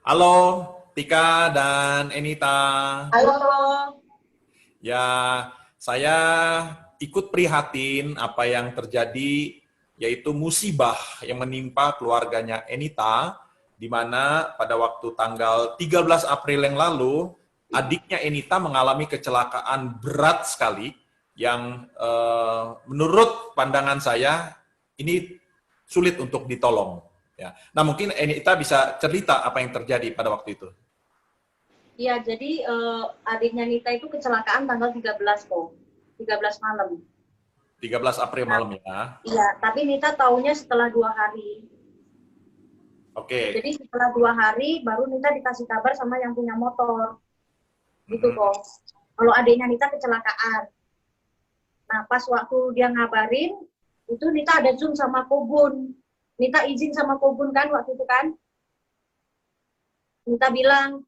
Halo, Tika dan Enita. Halo, Ya, saya ikut prihatin apa yang terjadi, yaitu musibah yang menimpa keluarganya Enita, di mana pada waktu tanggal 13 April yang lalu, adiknya Enita mengalami kecelakaan berat sekali, yang menurut pandangan saya, ini sulit untuk ditolong. Ya. Nah, mungkin Enita bisa cerita apa yang terjadi pada waktu itu. iya jadi adiknya Nita itu kecelakaan tanggal 13 kok, 13 malam. 13 April Nah, malam ya. iya, tapi Nita taunya setelah 2 hari. Oke. Jadi setelah 2 hari baru Nita dikasih kabar sama yang punya motor, gitu Mhm. kok. Kalau adiknya Nita kecelakaan. Nah, pas waktu dia ngabarin, itu Nita ada Zoom sama Kobun. Nita izin sama Kobun kan waktu itu kan. Nita bilang,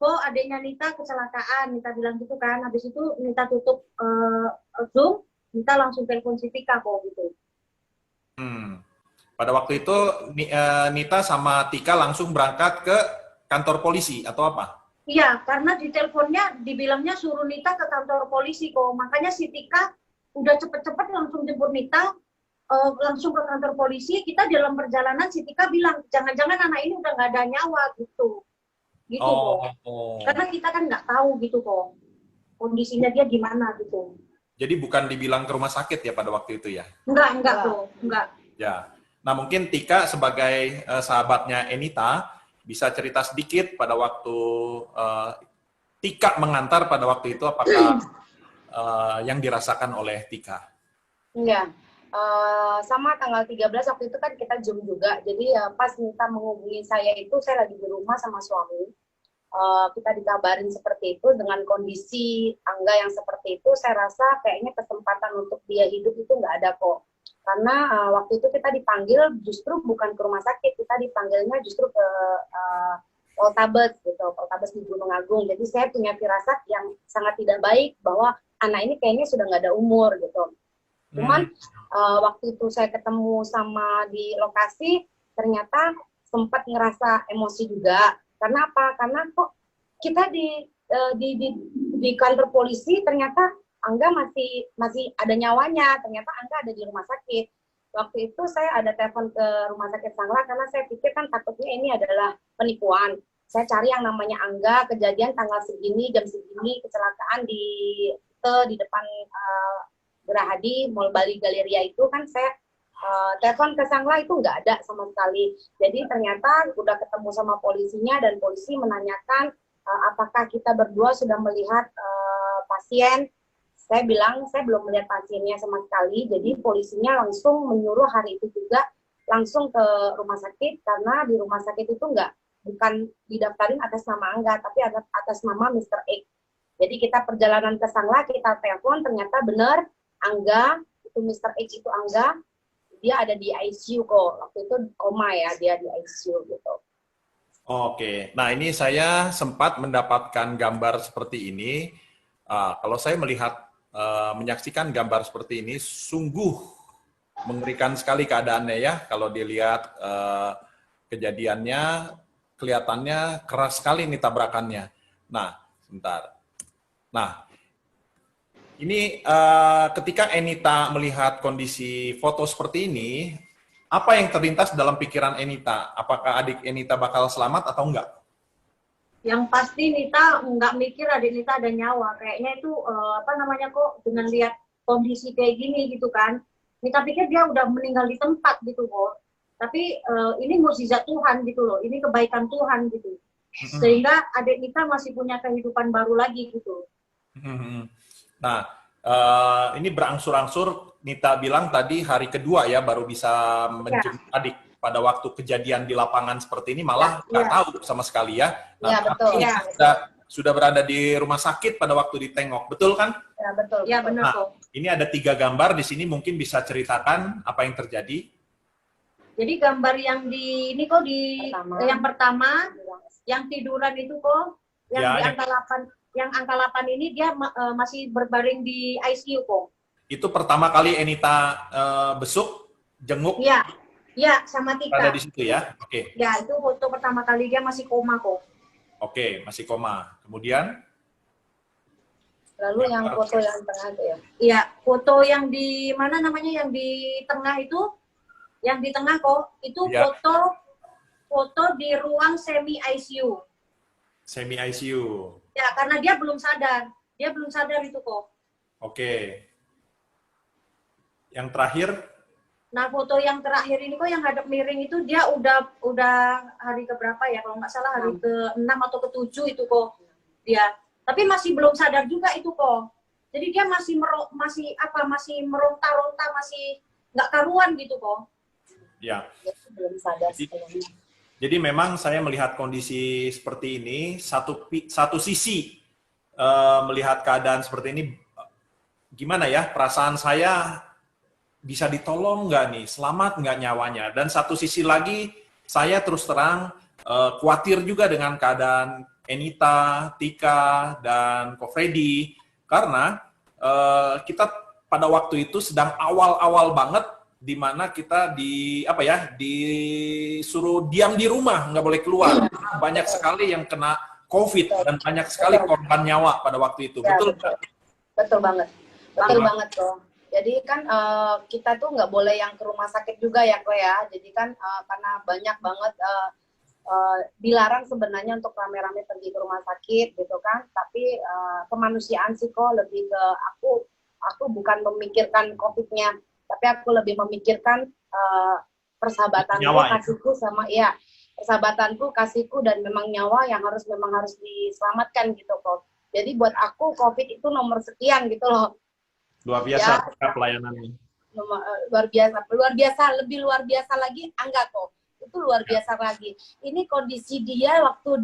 kok adiknya Nita kecelakaan, Nita bilang gitu kan. Habis itu Nita tutup Zoom, Nita langsung telepon si Tika kok gitu. Hmm. Pada waktu itu Nita sama Tika langsung berangkat ke kantor polisi atau apa? Iya, karena di teleponnya dibilangnya suruh Nita ke kantor polisi kok. Makanya si Tika udah cepet-cepet langsung jemput Nita, langsung ke kantor polisi. Kita dalam perjalanan si Tika bilang, jangan-jangan anak ini udah nggak ada nyawa gitu. Gitu kok. Oh, oh. Karena kita kan nggak tahu gitu kok. Kondisinya dia gimana gitu. Jadi bukan dibilang ke rumah sakit ya pada waktu itu ya? Enggak kok. Enggak. Ya. Nah, mungkin Tika sebagai sahabatnya Enita bisa cerita sedikit pada waktu eh, Tika mengantar pada waktu itu, apakah yang dirasakan oleh Tika? Iya, sama tanggal 13 waktu itu kan kita Zoom juga. Jadi pas Nita menghubungi saya itu saya lagi di rumah sama suami. Kita dikabarin seperti itu dengan kondisi Angga yang seperti itu, saya rasa kayaknya kesempatan untuk dia hidup itu nggak ada kok. Karena waktu itu kita dipanggil justru bukan ke rumah sakit, kita dipanggilnya justru ke Poltabes gitu, Poltabes di Gunung Agung. Jadi saya punya firasat yang sangat tidak baik bahwa anak ini kayaknya sudah nggak ada umur gitu. Cuman waktu itu saya ketemu sama di lokasi, ternyata sempat ngerasa emosi juga. Karena apa? Karena kok kita di kantor polisi ternyata Angga masih ada nyawanya. Ternyata Angga ada di rumah sakit. Waktu itu saya ada telepon ke rumah sakit Sangla karena saya pikir kan takutnya ini adalah penipuan. Saya cari yang namanya Angga, kejadian tanggal segini, jam segini, kecelakaan di depan Gerahadi, Mall Bali Galeria itu kan saya telepon ke Sangla itu nggak ada sama sekali. Jadi ternyata udah ketemu sama polisinya dan polisi menanyakan apakah kita berdua sudah melihat pasien. Saya bilang saya belum melihat pasiennya sama sekali. Jadi polisinya langsung menyuruh hari itu juga langsung ke rumah sakit karena di rumah sakit itu bukan didaftarin atas nama Angga tapi atas nama Mr. X. Jadi kita perjalanan ke Sangla, kita telepon, ternyata benar Angga, itu Mr. X itu Angga, dia ada di ICU kok. Waktu itu koma ya, dia di ICU gitu. Oke, nah ini saya sempat mendapatkan gambar seperti ini. Kalau saya menyaksikan gambar seperti ini, sungguh mengerikan sekali keadaannya ya. Kalau dilihat kejadiannya, kelihatannya keras sekali nih tabrakannya. Nah, sebentar. Nah, ini ketika Enita melihat kondisi foto seperti ini, apa yang terlintas dalam pikiran Enita? Apakah adik Enita bakal selamat atau enggak? Yang pasti Nita nggak mikir adik Nita ada nyawa. Kayaknya itu apa namanya kok dengan lihat kondisi kayak gini gitu kan. Nita pikir dia udah meninggal di tempat gitu kok. Tapi ini mukjizat Tuhan gitu loh. Ini kebaikan Tuhan gitu. Sehingga adik Nita masih punya kehidupan baru lagi gitu. Nah, ini berangsur-angsur Nita bilang tadi hari kedua ya baru bisa Ya, menjemput adik. Pada waktu kejadian di lapangan seperti ini malah nggak ya, tahu sama sekali ya. Nah, Ya betul. tapi ya, sudah berada di rumah sakit pada waktu ditengok, betul kan? Ya betul. ya Betul. benar Nah, kok. ini ada 3 gambar di sini, mungkin bisa ceritakan apa yang terjadi. Jadi gambar yang di ini kok di yang pertama yang tiduran itu kok yang Ya, di angka 8 yang angka 8 ini dia masih berbaring di ICU kok. itu pertama kali Enita besuk, jenguk. Iya, Ya, sama Tika. Ada di situ ya? Oke. Ya, itu foto pertama kali dia masih koma kok. Oke, masih koma. Kemudian, Lalu yang foto yang tengah itu ya. Iya, foto yang di mana namanya, yang di tengah itu, yang di tengah kok, itu Ya. foto di ruang semi ICU. semi ICU. Ya, karena dia belum sadar. Dia belum sadar itu kok. Oke. Yang terakhir, Nah, foto yang terakhir ini kok yang hadap miring itu dia udah hari keberapa ya? Kalau nggak salah hari ke-6 atau ke-7 itu kok dia. Tapi masih belum sadar juga itu kok. Jadi dia masih meronta-ronta, masih nggak karuan gitu kok. ya. Belum sadar. Jadi memang saya melihat kondisi seperti ini, satu sisi melihat keadaan seperti ini, gimana ya, perasaan saya bisa ditolong nggak nih, selamat nggak nyawanya. Dan satu sisi lagi, saya terus terang khawatir juga dengan keadaan Enita, Tika, dan Ko Freddy, karena kita pada waktu itu sedang awal-awal banget, di mana kita disuruh diam di rumah, nggak boleh keluar. Banyak sekali yang kena COVID dan banyak sekali korban nyawa pada waktu itu. Betul nggak? Betul banget. Betul banget kok. Jadi kan kita tuh nggak boleh yang ke rumah sakit juga ya kok ya. Jadi kan karena banyak banget dilarang sebenarnya untuk rame-rame pergi ke rumah sakit gitu kan. Tapi kemanusiaan sih kok lebih ke aku bukan memikirkan COVID-nya, tapi aku lebih memikirkan persahabatanku, kasihku sama ya persahabatanku, kasihku dan memang nyawa yang memang harus diselamatkan gitu kok. Jadi buat aku COVID itu nomor sekian gitu loh. Luar biasa ya, pelayanannya. Luar biasa, lebih luar biasa lagi Angga kok. Itu luar biasa lagi. Ini kondisi dia waktu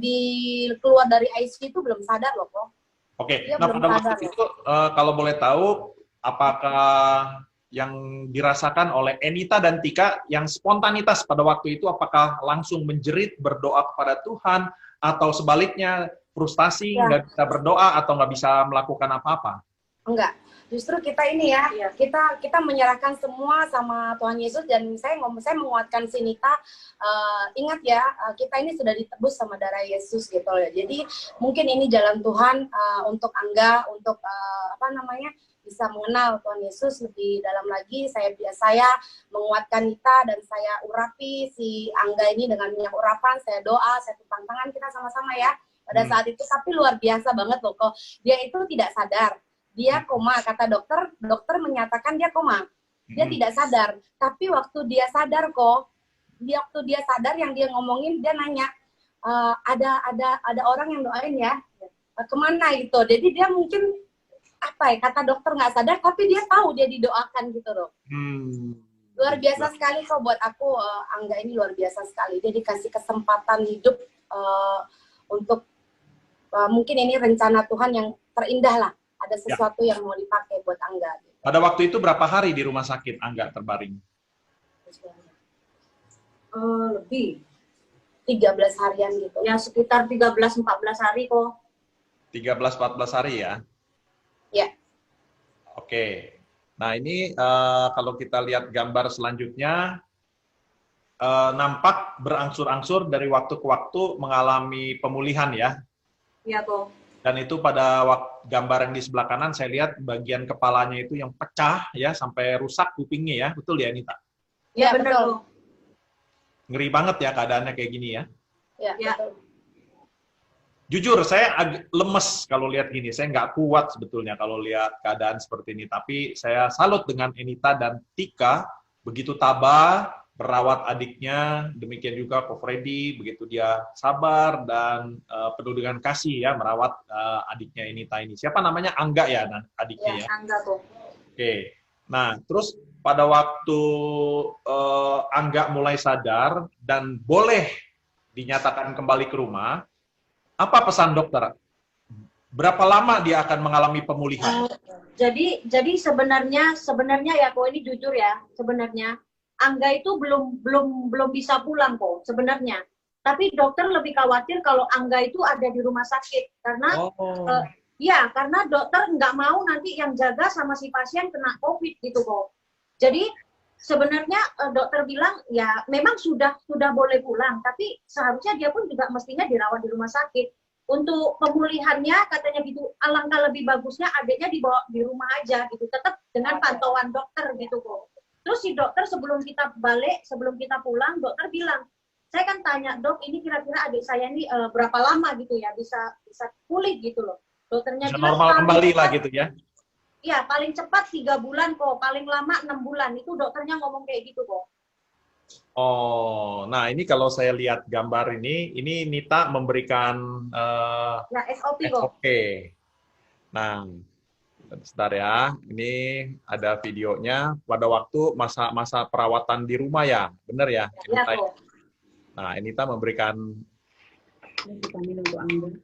keluar dari ICU itu belum sadar loh kok. Oke, nah pada waktu itu kalau boleh tahu, apakah yang dirasakan oleh Enita dan Tika yang spontanitas pada waktu itu, apakah langsung menjerit berdoa kepada Tuhan, atau sebaliknya frustasi, nggak bisa berdoa atau nggak bisa melakukan apa-apa? Enggak. Justru kita ini ya, kita menyerahkan semua sama Tuhan Yesus, dan saya menguatkan si Nita, ingat ya, kita ini sudah ditebus sama darah Yesus gitu ya. Jadi mungkin ini jalan Tuhan untuk Angga, untuk bisa mengenal Tuhan Yesus lebih dalam lagi. Saya menguatkan Nita dan saya urapi si Angga ini dengan minyak urapan, saya doa, saya tepuk tangan kita sama-sama ya pada saat itu. Tapi luar biasa banget loh kok, dia itu tidak sadar. Dia koma, kata dokter menyatakan dia koma. Dia tidak sadar. Tapi waktu dia sadar kok, waktu dia sadar yang dia ngomongin, dia nanya, ada orang yang doain ya, kemana gitu. Jadi dia mungkin, kata dokter nggak sadar, tapi dia tahu dia didoakan gitu loh. Luar biasa sekali kok buat aku, Angga ini luar biasa sekali. Dia dikasih kesempatan hidup untuk, mungkin ini rencana Tuhan yang terindah lah. Ada sesuatu yang mau dipakai buat Angga. Gitu. Pada waktu itu berapa hari di rumah sakit Angga terbaring? Lebih 13 harian gitu. Ya sekitar 13-14 hari kok. 13-14 hari ya? Ya. Oke. Nah ini kalau kita lihat gambar selanjutnya, nampak berangsur-angsur dari waktu ke waktu mengalami pemulihan ya? Iya kok. Dan itu pada gambar yang di sebelah kanan, saya lihat bagian kepalanya itu yang pecah ya, sampai rusak kupingnya ya. Betul ya, Nita? Ya, betul. Ngeri banget ya keadaannya kayak gini ya. Ya, betul. Jujur, saya agak lemes kalau lihat gini. Saya nggak kuat sebetulnya kalau lihat keadaan seperti ini. Tapi saya salut dengan Enita dan Tika, begitu tabah, merawat adiknya, demikian juga Ko Freddy, begitu dia sabar dan penuh dengan kasih ya merawat adiknya Enita ini. Siapa namanya? Angga ya adiknya ya? Angga kok. Oke. Nah, terus pada waktu Angga mulai sadar dan boleh dinyatakan kembali ke rumah, apa pesan dokter? Berapa lama dia akan mengalami pemulihan? Jadi sebenarnya ya kok, ini jujur ya, sebenarnya Angga itu belum bisa pulang kok sebenarnya. Tapi dokter lebih khawatir kalau Angga itu ada di rumah sakit karena karena dokter nggak mau nanti yang jaga sama si pasien kena COVID gitu kok. Jadi sebenarnya dokter bilang ya memang sudah boleh pulang, tapi seharusnya dia pun juga mestinya dirawat di rumah sakit. Untuk pemulihannya katanya gitu, alangkah lebih bagusnya adiknya dibawa di rumah aja gitu, tetap dengan pantauan dokter gitu kok. Terus si dokter sebelum kita pulang, dokter bilang, saya kan tanya, dok ini kira-kira adik saya ini berapa lama gitu ya bisa pulih gitu loh. Dokternya Bisa bilang normal paling kembali lah cepat, gitu ya. ya paling cepat 3 bulan kok, paling lama 6 bulan. Itu dokternya ngomong kayak gitu kok. Oh, nah ini kalau saya lihat gambar ini Nita memberikan Ya SOP kok. SOP. Nah, sebentar ya. Ini ada videonya pada waktu masa-masa perawatan di rumah ya, benar ya? Ya Nita? kok. Nah, Nita memberikan Vitamin untuk Anda.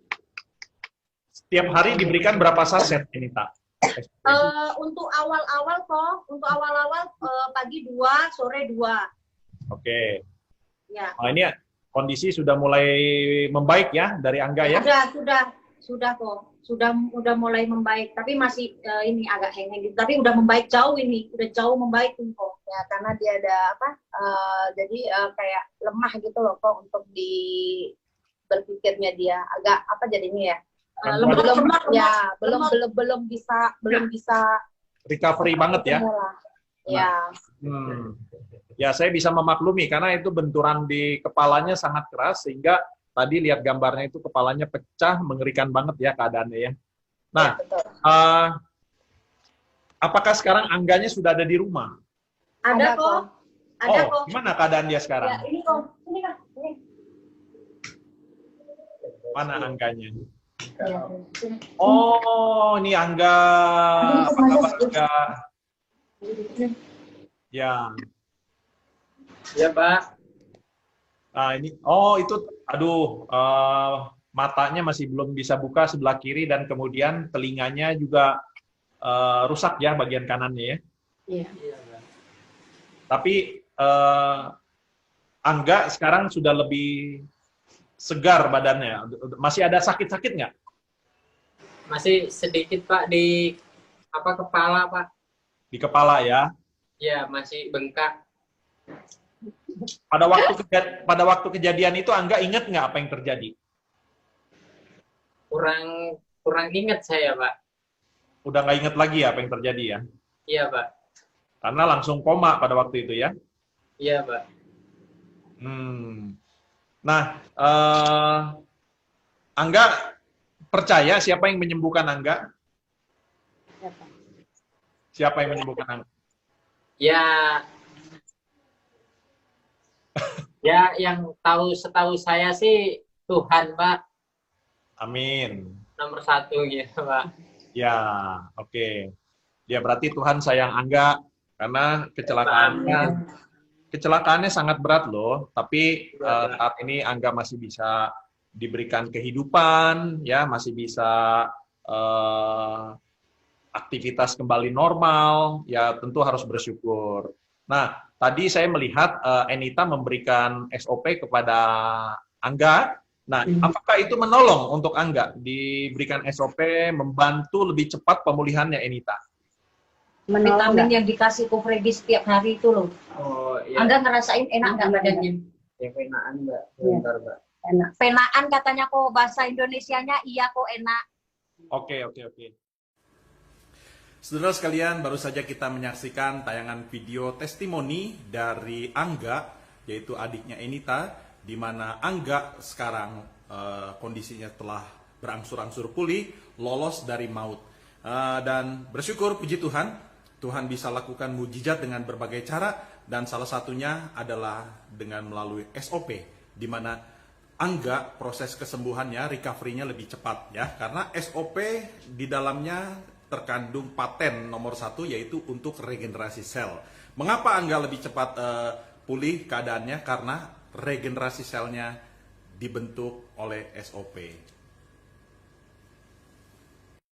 setiap hari diberikan berapa saset, Nita? Untuk awal-awal pagi 2, sore 2. Oke. Ya. Nah, ini kondisi sudah mulai membaik ya dari Angga ya? Sudah kok. Sudah mulai membaik, tapi masih ini agak hengeng gitu. Tapi udah membaik jauh ini, udah jauh membaik tuh kok. Ya karena dia ada apa? Jadi kayak lemah gitu loh kok untuk di berpikirnya dia agak apa jadinya ya? Belum bisa Recovery banget ya? Ya. Ya, saya bisa memaklumi karena itu benturan di kepalanya sangat keras sehingga tadi lihat gambarnya itu kepalanya pecah, mengerikan banget ya keadaannya ya. Nah, Ya, apakah sekarang Angganya sudah ada di rumah? Ada kok. Ada Oh, kok. gimana keadaan dia sekarang? Ya, ini kok. Ini kan. Ini. Mana Angganya? Ya. Oh, ini Angga. Apa kabar Angga? Ya. Ya Pak. Nah, ini, oh itu, aduh, matanya masih belum bisa buka sebelah kiri dan kemudian telinganya juga rusak ya bagian kanannya ya. Iya. Tapi Angga sekarang sudah lebih segar badannya. Masih ada sakit-sakit nggak? Masih sedikit Pak di kepala Pak. Di kepala ya. Ya masih bengkak. Pada waktu kejadian itu Angga ingat nggak apa yang terjadi? Kurang ingat saya Pak. Udah nggak ingat lagi ya apa yang terjadi ya? Iya Pak. Karena langsung koma pada waktu itu ya. Iya Pak. Nah, Angga percaya siapa yang menyembuhkan Angga? Siapa yang menyembuhkan Angga? Ya yang setahu saya sih Tuhan Pak. Amin. Nomor 1 gitu Pak. Ya, oke. Ya berarti Tuhan sayang Angga karena kecelakaannya sangat berat loh. Tapi saat ini Angga masih bisa diberikan kehidupan, ya masih bisa aktivitas kembali normal. Ya tentu harus bersyukur. Nah, tadi saya melihat Enita memberikan SOP kepada Angga. Nah, apakah itu menolong untuk Angga? Diberikan SOP, membantu lebih cepat pemulihannya, Enita? Vitamin yang dikasih Ko Freddy setiap hari itu loh. Oh iya. Angga ngerasain enak nggak badannya? Yang penaan Mbak. Bentar Mbak. Enak. Penaan katanya kok, bahasa Indonesianya iya kok enak. Oke. Saudara sekalian, baru saja kita menyaksikan tayangan video testimoni dari Angga, yaitu adiknya Enita, di mana Angga sekarang kondisinya telah berangsur-angsur pulih, lolos dari maut. Dan bersyukur, puji Tuhan, Tuhan bisa lakukan mujizat dengan berbagai cara, dan salah satunya adalah dengan melalui SOP, di mana Angga proses kesembuhannya, recovery-nya lebih cepat ya, karena SOP di dalamnya terkandung paten nomor 1 yaitu untuk regenerasi sel. Mengapa Angga lebih cepat pulih keadaannya? Karena regenerasi selnya dibentuk oleh SOP.